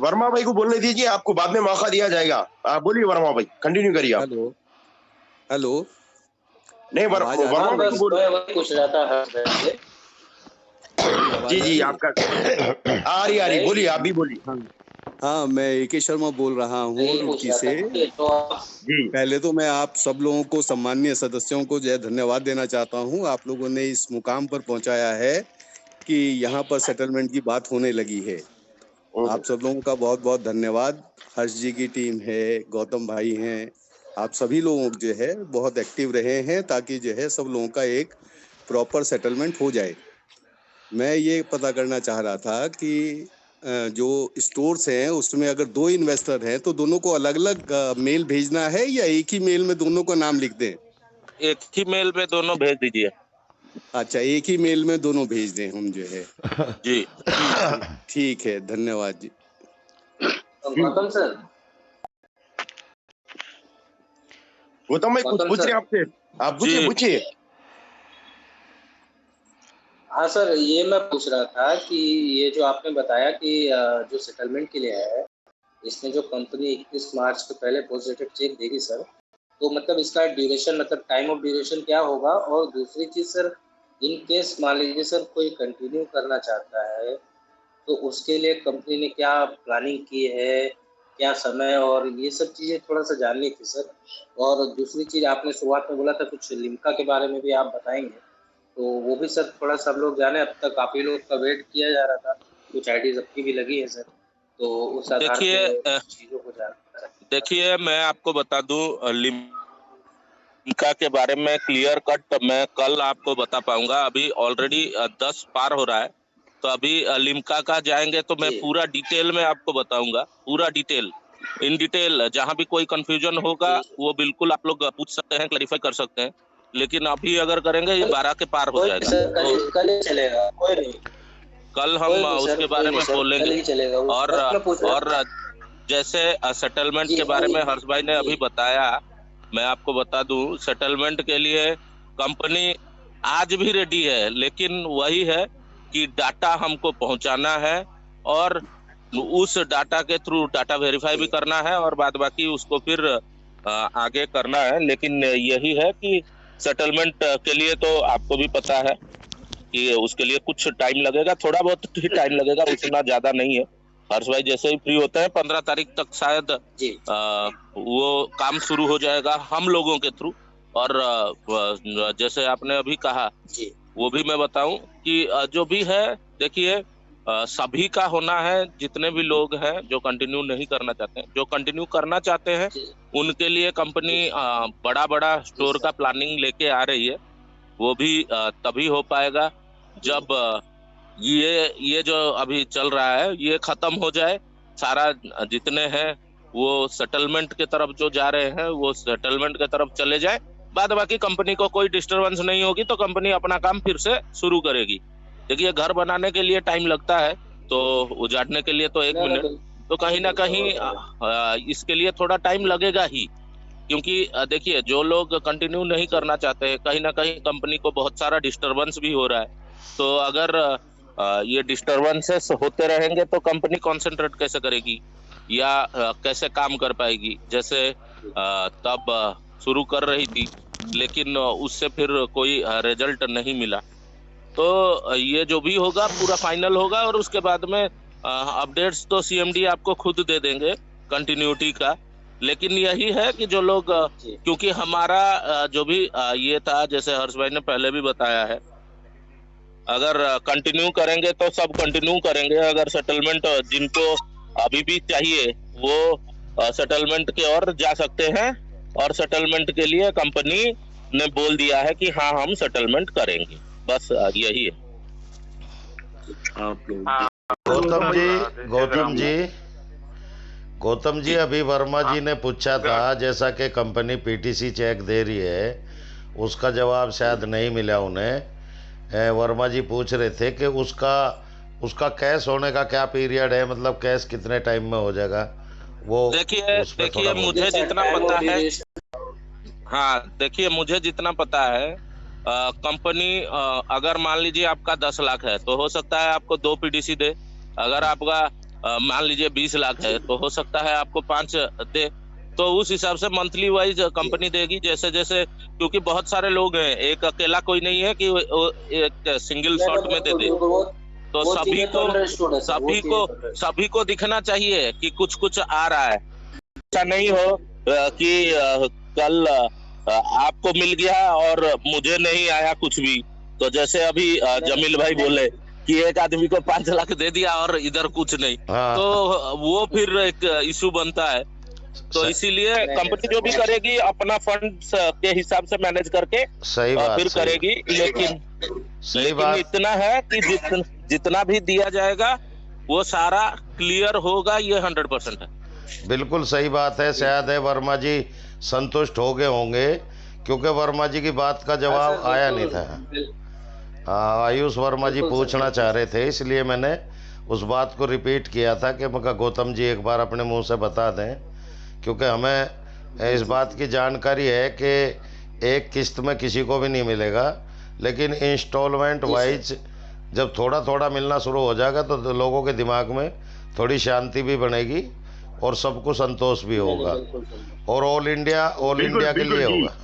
वर्मा भाई को बोलने दीजिए, आपको बाद में मौका दिया जाएगा। आप बोलिए वर्मा भाई, कंटिन्यू करिए आप। हेलो हेलो, नहीं आवाज आ रही वर्मा है? भाई को बोल। मैं वही पूछ रहा था हर्ष भाई से। जी जी आपका आ रही, बोलिए, आप भी बोलिए। हाँ, मैं ए.के. शर्मा बोल रहा हूँ रुड़की से। जी पहले तो मैं आप सब लोगों को, सम्मानीय सदस्यों को धन्यवाद देना चाहता हूँ। आप लोगों ने इस मुकाम पर पहुंचाया है कि यहाँ पर सेटलमेंट की बात होने लगी है। आप सब लोगों का बहुत बहुत धन्यवाद। हर्ष जी की टीम है, गौतम भाई हैं, आप सभी लोग जो है बहुत एक्टिव रहे हैं ताकि जो है सब लोगों का एक प्रॉपर सेटलमेंट हो जाए। मैं ये पता करना चाह रहा था कि जो स्टोर्स हैं उसमें अगर 2 इन्वेस्टर हैं तो दोनों को अलग-अलग मेल भेजना है या एक ही मेल में दोनों का नाम लिख दें? एक ही मेल में दोनों भेज दीजिए। अच्छा, एक ही मेल में दोनों भेज दें हम जो है। जी ठीक है, धन्यवाद जी। गौतम सर, गौतम भाई कुछ पूछ रहे हैं आपसे, आप पूछिए। हाँ सर, ये मैं पूछ रहा था कि ये जो आपने बताया कि जो सेटलमेंट के लिए है, इसमें जो कंपनी 21 मार्च के पहले पॉजिटिव चेक देगी सर, तो मतलब इसका ड्यूरेशन, मतलब टाइम ऑफ ड्यूरेशन क्या होगा? और दूसरी चीज़ सर, इन केस मान लीजिए सर कोई कंटिन्यू करना चाहता है, तो उसके लिए कंपनी ने क्या प्लानिंग की है, क्या समय, और ये सब चीज़ें थोड़ा सा जाननी थी सर। और दूसरी चीज़ आपने शुरुआत में बोला था कुछ लिम्का के बारे में भी आप बताएंगे, तो वो भी सर थोड़ा सा हम लोग जाने। अब तक काफ़ी लोग का वेट किया जा रहा था, कुछ आईडीज अब की भी लगी है सर, तो उस आधार पे चीज़ों को जानना। देखिए, मैं आपको बता दूं, लिम्का के बारे में क्लियर कट मैं कल आपको बता पाऊंगा। अभी ऑलरेडी 10 पार हो रहा है, तो अभी लिम्का का जाएंगे तो मैं पूरा डिटेल में आपको बताऊंगा, पूरा डिटेल, इन डिटेल। जहां भी कोई कंफ्यूजन होगा वो बिल्कुल आप लोग पूछ सकते हैं, क्लैरिफाई कर सकते हैं। लेकिन अभी अगर करेंगे ये 12 के पार हो जाएगा। तो कल ही चलेगा, कोई नहीं, कल हम उसके बारे में बोलेंगे। और जैसे सेटलमेंट के बारे में हर्ष भाई ने अभी बताया, मैं आपको बता दूं, सेटलमेंट के लिए कंपनी आज भी रेडी है, लेकिन वही है कि डाटा हमको पहुंचाना है और उस डाटा के थ्रू डाटा वेरीफाई भी करना है और बाद बाकी उसको फिर आगे करना है। लेकिन यही है कि सेटलमेंट के लिए तो आपको भी पता है कि उसके लिए कुछ टाइम लगेगा, थोड़ा बहुत ही टाइम लगेगा, उतना ज्यादा नहीं है। हर्ष भाई जैसे ही फ्री होते हैं 15 तारीख तक शायद वो काम शुरू हो जाएगा हम लोगों के थ्रू। और जैसे आपने अभी कहा वो भी मैं बताऊं कि जो भी है, देखिए सभी का होना है, जितने भी लोग हैं जो कंटिन्यू नहीं करना चाहते हैं। जो कंटिन्यू करना चाहते हैं उनके लिए कंपनी बड़ा बड़ा स्टोर का प्लानिंग लेके आ रही है। वो भी तभी हो पाएगा जब ये जो अभी चल रहा है ये खत्म हो जाए, सारा जितने हैं वो सेटलमेंट के तरफ जो जा रहे हैं वो सेटलमेंट के तरफ चले जाए। बाद बाकी कंपनी को कोई डिस्टरबेंस नहीं होगी तो कंपनी अपना काम फिर से शुरू करेगी। देखिए, घर बनाने के लिए टाइम लगता है, तो उजाड़ने के लिए तो 1 मिनट, तो कहीं ना कहीं इसके लिए थोड़ा टाइम लगेगा ही। क्योंकि देखिए, जो लोग कंटिन्यू नहीं करना चाहते, कहीं ना कहीं कंपनी को बहुत सारा डिस्टरबेंस भी हो रहा है। तो अगर ये डिस्टरबेंसेस होते रहेंगे तो कंपनी कंसंट्रेट कैसे करेगी या कैसे काम कर पाएगी? जैसे तब शुरू कर रही थी लेकिन उससे फिर कोई रिजल्ट नहीं मिला। तो ये जो भी होगा पूरा फाइनल होगा और उसके बाद में अपडेट्स तो सीएमडी आपको खुद दे देंगे कंटिन्यूटी का। लेकिन यही है कि जो लोग, क्योंकि हमारा जो भी ये था, जैसे हर्ष भाई ने पहले भी बताया है, अगर कंटिन्यू करेंगे तो सब कंटिन्यू करेंगे। अगर सेटलमेंट जिनको अभी भी चाहिए वो सेटलमेंट की ओर जा सकते हैं और सेटलमेंट के लिए कंपनी ने बोल दिया है कि हाँ हम सेटलमेंट करेंगे। बस यही है। गौतम जी अभी वर्मा जी ने पूछा था, जैसा कि कंपनी पीटीसी चेक दे रही है उसका जवाब शायद नहीं मिला उन्हें। वर्मा जी पूछ रहे थे कि उसका कैश होने का क्या पीरियड है, मतलब कैश कितने टाइम में हो जाएगा वो। देखिए मुझे जितना पता है, हाँ देखिए मुझे जितना पता है, कंपनी अगर मान लीजिए आपका 10 लाख है तो हो सकता है आपको 2 पीडीसी दे। अगर आपका मान लीजिए 20 लाख है तो हो सकता है आपको 5 दे, तो उस हिसाब से मंथली वाइज कंपनी देगी जैसे जैसे, क्योंकि बहुत सारे लोग हैं, एक अकेला कोई नहीं है कि वो एक सिंगल शॉट में दे दे। तो सभी को दिखना चाहिए कि कुछ कुछ आ रहा है। ऐसा नहीं हो कि कल आपको मिल गया और मुझे नहीं आया कुछ भी। तो जैसे अभी जमील भाई बोले कि एक आदमी को 5 लाख दे दिया और इधर कुछ नहीं, तो वो फिर एक इशू बनता है। तो इसीलिए कंपनी जो भी करेगी अपना फंड के हिसाब से मैनेज करके सही बात फिर करेगी। लेकिन इतना है कि जितना भी दिया जाएगा वो सारा क्लियर होगा, ये 100% है। बिल्कुल सही बात है। शायद है वर्मा जी संतुष्ट हो गए होंगे, क्योंकि वर्मा जी की बात का जवाब आया नहीं था। आयुष वर्मा जी पूछना चाह रहे थे, इसलिए मैंने उस बात को रिपीट किया था कि मैं गौतम जी एक बार अपने मुंह से बता दें, क्योंकि हमें इस बात की जानकारी है कि एक किस्त में किसी को भी नहीं मिलेगा, लेकिन इंस्टॉलमेंट वाइज जब थोड़ा थोड़ा मिलना शुरू हो जाएगा तो लोगों के दिमाग में थोड़ी शांति भी बनेगी और सबको संतोष भी होगा, और ऑल इंडिया के लिए होगा।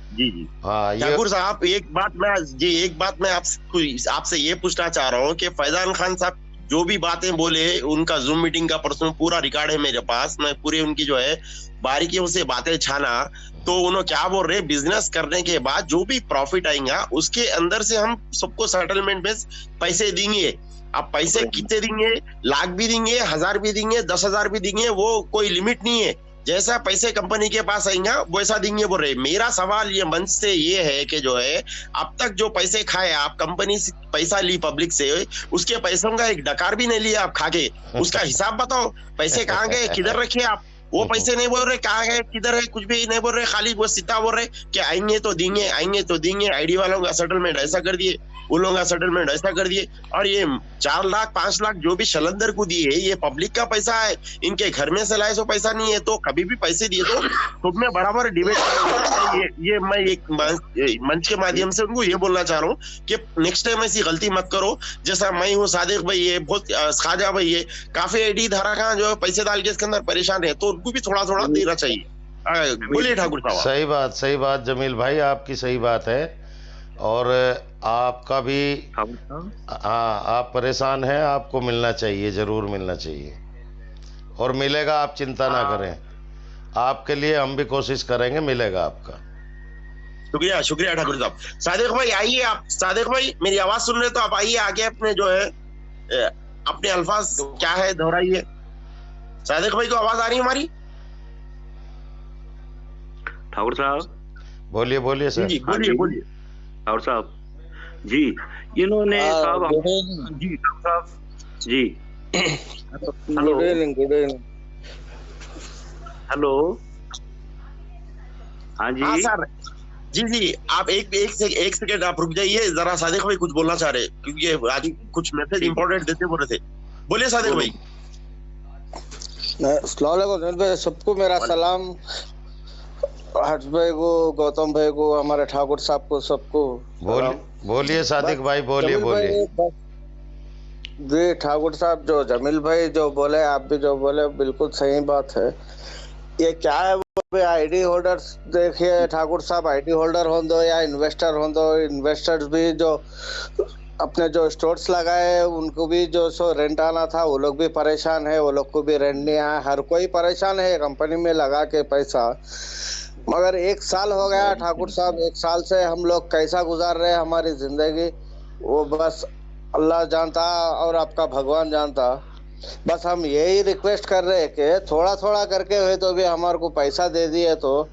जी जी हाँ, ठाकुर साहब एक बात मैं आपसे ये पूछना चाह रहा हूँ कि फैजान खान साहब जो भी बातें बोले, उनका जूम मीटिंग का परसों पूरा रिकॉर्ड है मेरे पास, मैं पूरी उनकी जो है बारीकियों से बातें छाना। तो उन्होंने क्या बोल रहे, बिजनेस करने के बाद जो भी प्रॉफिट आएगा उसके अंदर से हम सबको सेटलमेंट में पैसे देंगे। अब पैसे कितने देंगे, लाख भी देंगे, 1000 भी देंगे, 10,000 भी देंगे, वो कोई लिमिट नहीं है। जैसा पैसे कंपनी के पास आएंगे वैसा देंगे बोल रहे। मेरा सवाल ये मंच से ये है कि जो है अब तक जो पैसे खाए आप, कंपनी से पैसा ली पब्लिक से, उसके पैसों का एक डकार भी नहीं लिया आप खा के, उसका हिसाब बताओ। पैसे कहाँ गए, किधर रखे आप? वो पैसे नहीं बोल रहे कहाँ गए, किधर है, कुछ भी नहीं बोल रहे, खाली वो सीधा बोल रहे कि आएंगे तो देंगे, आएंगे तो देंगे। आईडी वालों का सेटलमेंट ऐसा कर दिए, उन लोगों का सेटलमेंट ऐसा कर दिए, और ये 4 लाख 5 लाख जो भी शलंदर को दिए ये पब्लिक का पैसा है, इनके घर में से लाए सो पैसा नहीं है। तो कभी भी पैसे दिए तो खुद में बराबर डिबेट करेंगे। ये मैं एक मंच के माध्यम से उनको ये बोलना चाह रहा हूँ कि नेक्स्ट टाइम ऐसी गलती मत करो। जैसा मैं हूँ, सादिक भाई है, बहुत खाजा भाई है, काफी आईडी धारक जो है पैसे डाल के इसके अंदर परेशान है, तो उनको भी थोड़ा थोड़ा देना चाहिए। बोलिए ठाकुर साहब। सही बात जमील भाई, आपकी सही बात है, और आपका भी हाँ, आप परेशान हैं, आपको मिलना चाहिए, जरूर मिलना चाहिए, और मिलेगा, आप चिंता ना करें, आपके लिए हम भी कोशिश करेंगे, मिलेगा आपका। शुक्रिया शुक्रिया ठाकुर साहब। सादिक भाई आइए, आप सादिक भाई मेरी आवाज सुन रहे तो आप आइए आगे, अपने जो है अपने अल्फाज क्या है दोहराइए। सादिक भाई को आवाज आ रही है हमारी? ठाकुर साहब बोलिए बोलिए सर। जी बोलिए बोलिए ठाकुर साहब जी। इन्होंने साहब जी साहब जी गुड इवनिंग। हेलो हाँ जी। हाँ सर जी आप एक सेकंड आप रुक जाइए जरा। सादिक भाई कुछ बोलना चाह रहे, क्योंकि आज कुछ मैसेज इंपॉर्टेंट देते बोल रहे थे। बोलिए सादिक भाई। अस्सलाम वालेकुम सबको मेरा सलाम, हर्ष भाई को, गौतम भाई को, हमारे ठाकुर साहब को, सबको बोलिए सादिक भाई, बोलिए जी। ठाकुर साहब जो जमील भाई जो बोले, आप भी जो बोले, बिल्कुल सही बात है। ये क्या है वो आईडी होल्डर्स, देखिए ठाकुर साहब, आईडी होल्डर हो दो या इन्वेस्टर हो दो, इन्वेस्टर्स भी जो अपने जो स्टोर्स लगाए उनको भी जो सो रेंट आना था वो लोग भी परेशान है, वो लोग को भी रेंट नहीं आया, हर कोई परेशान है कंपनी में लगा के पैसा। मगर 1 साल हो गया ठाकुर साहब, 1 साल से हम लोग कैसा गुजार रहे हैं हमारी जिंदगी, वो बस अल्लाह जानता और आपका भगवान जानता। बस हम यही रिक्वेस्ट कर रहे हैं कि थोड़ा थोड़ा करके हुए तो भी हमारे को पैसा दे दिए तो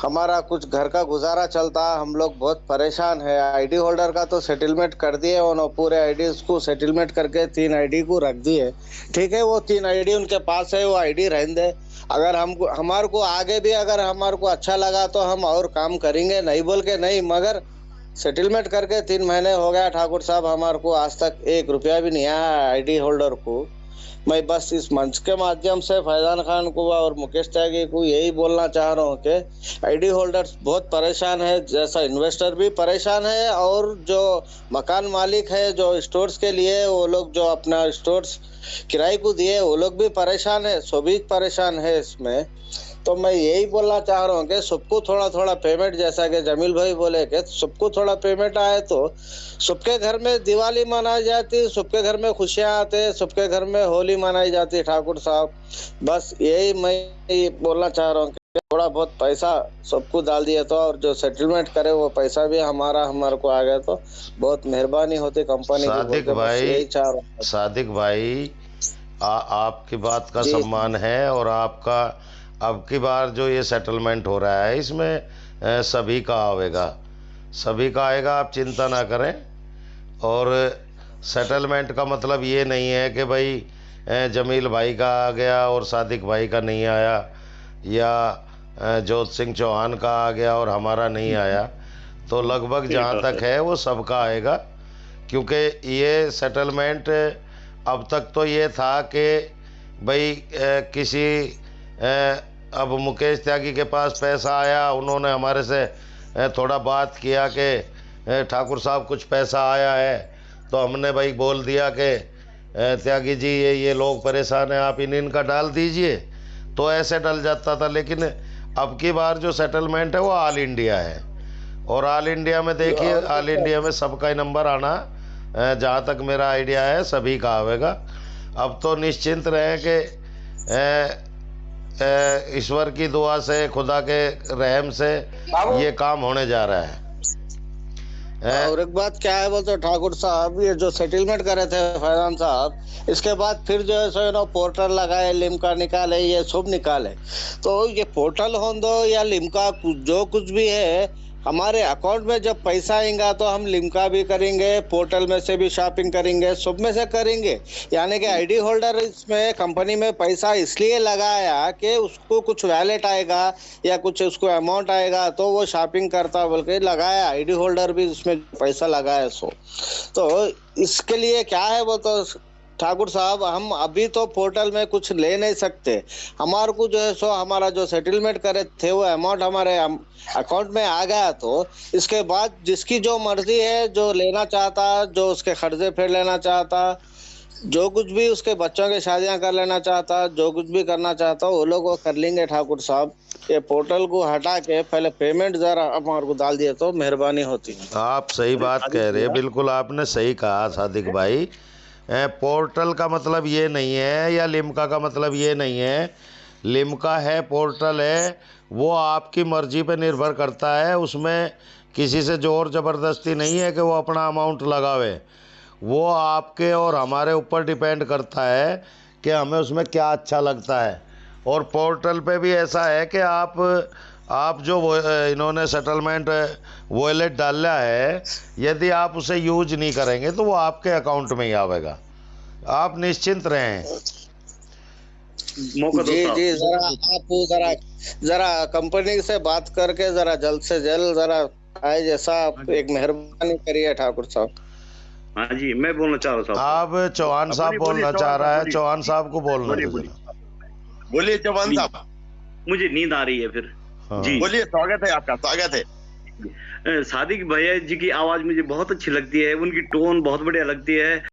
हमारा कुछ घर का गुजारा चलता। हम लोग बहुत परेशान है। आईडी होल्डर का तो सेटलमेंट कर दिए उन्होंने, पूरे आईडी को सेटलमेंट करके 3 आईडी को रख दिए, ठीक है, वो 3 आईडी उनके पास है, वो आईडी रहने दे। अगर हमको हमारे को आगे भी अगर हमारे को अच्छा लगा तो हम और काम करेंगे, नहीं बोल के नहीं, मगर सेटलमेंट करके 3 महीने हो गया ठाकुर साहब, हमारे को आज तक 1 रुपया भी नहीं आया आईडी होल्डर को। मैं बस इस मंच के माध्यम से फैजान खान को और मुकेश त्यागी को यही बोलना चाह रहा हूँ कि आईडी होल्डर्स बहुत परेशान है, जैसा इन्वेस्टर भी परेशान है और जो मकान मालिक है जो स्टोर्स के लिए वो लोग जो अपना स्टोर्स किराए को दिए वो लोग भी परेशान है, सभी परेशान है इसमें। तो मैं यही बोलना चाह रहा हूँ कि सबको थोड़ा थोड़ा पेमेंट, जैसा कि जमील भाई बोले कि सबको थोड़ा पेमेंट आए तो सबके घर में दिवाली मनाई जाती, सबके घर में खुशियाँ आते, सबके घर में होली मनाई जाती। ठाकुर साहब बस यही मैं बोलना चाह रहा हूँ कि थोड़ा बहुत पैसा सबको डाल दिया तो, और जो सेटलमेंट करे वो पैसा भी हमारे को आ गया तो बहुत मेहरबानी होती कंपनी की। सादिक भाई आपकी बात का सम्मान है और आपका अब की बार जो ये सेटलमेंट हो रहा है इसमें सभी का आएगा, सभी का आएगा, आप चिंता ना करें। और सेटलमेंट का मतलब ये नहीं है कि भाई जमील भाई का आ गया और सादिक भाई का नहीं आया, या जोत सिंह चौहान का आ गया और हमारा नहीं आया। तो लगभग जहाँ तक है वो सबका आएगा, क्योंकि ये सेटलमेंट अब तक तो ये था कि भाई किसी अब मुकेश त्यागी के पास पैसा आया, उन्होंने हमारे से थोड़ा बात किया कि ठाकुर साहब कुछ पैसा आया है, तो हमने भाई बोल दिया कि त्यागी जी ये लोग परेशान हैं, आप इनका डाल दीजिए, तो ऐसे डल जाता था। लेकिन अब की बार जो सेटलमेंट है वो ऑल इंडिया है, और ऑल इंडिया में देखिए, ऑल इंडिया में सबका ही नंबर आना, जहाँ तक मेरा आइडिया है सभी का आवेगा। अब तो निश्चिंत रहें कि ईश्वर की दुआ से, खुदा के रहम से ये काम होने जा रहा है। और एक बात क्या है बोलते ठाकुर साहब, ये जो सेटलमेंट करे थे फैजान साहब, इसके बाद फिर जो है सो पोर्टल लगाए, लिम्का निकाले, ये सब निकाले। तो ये पोर्टल हो दो या लिम्का जो कुछ भी है, हमारे अकाउंट में जब पैसा आएगा तो हम लिम्का भी करेंगे, पोर्टल में से भी शॉपिंग करेंगे, सब में से करेंगे। यानी कि आईडी होल्डर इसमें कंपनी में पैसा इसलिए लगाया कि उसको कुछ वैलेट आएगा या कुछ उसको अमाउंट आएगा तो वो शॉपिंग करता बोल के लगाया। आईडी होल्डर भी उसमें पैसा लगाया तो इसके लिए क्या है वो तो ठाकुर साहब, हम अभी तो पोर्टल में कुछ ले नहीं सकते। हमारे को जो है सो हमारा जो सेटलमेंट करे थे वो अमाउंट हमारे अकाउंट में आ गया, तो इसके बाद जिसकी जो मर्जी है, जो लेना चाहता, जो उसके खर्चे फिर लेना चाहता, जो कुछ भी उसके बच्चों के शादियां कर लेना चाहता, जो कुछ भी करना चाहता वो लोग वो कर लेंगे। ठाकुर साहब ये पोर्टल को हटा के पहले पेमेंट जरा हमारे को डाल दिए तो मेहरबानी होती है। आप सही बात कह रहे हैं, बिल्कुल आपने सही कहा सादिक भाई। पोर्टल का मतलब ये नहीं है, या लिम्का का मतलब ये नहीं है। लिम्का है, पोर्टल है, वो आपकी मर्जी पे निर्भर करता है। उसमें किसी से जोर ज़बरदस्ती नहीं है कि वो अपना अमाउंट लगावे। वो आपके और हमारे ऊपर डिपेंड करता है कि हमें उसमें क्या अच्छा लगता है। और पोर्टल पे भी ऐसा है कि आप जो इन्होंने सेटलमेंट वॉलेट डाला है, यदि आप उसे यूज नहीं करेंगे तो वो आपके अकाउंट में ही आवेगा। आप निश्चिंत रहें। जी आप जरा कंपनी से बात करके जरा जल्द से जल्द जरा आए, जैसा आप एक मेहरबानी करिए ठाकुर साहब। हाँ जी, मैं बोलना चाह रहा था। आप चौहान साहब बोलना चाह रहा है, चौहान साहब को बोलना। बोलिए चौहान साहब। मुझे नींद आ रही है फिर। हाँ। जी बोलिए, स्वागत है आपका, स्वागत है। सादिक भैया जी की आवाज मुझे बहुत अच्छी लगती है, उनकी टोन बहुत बढ़िया लगती है।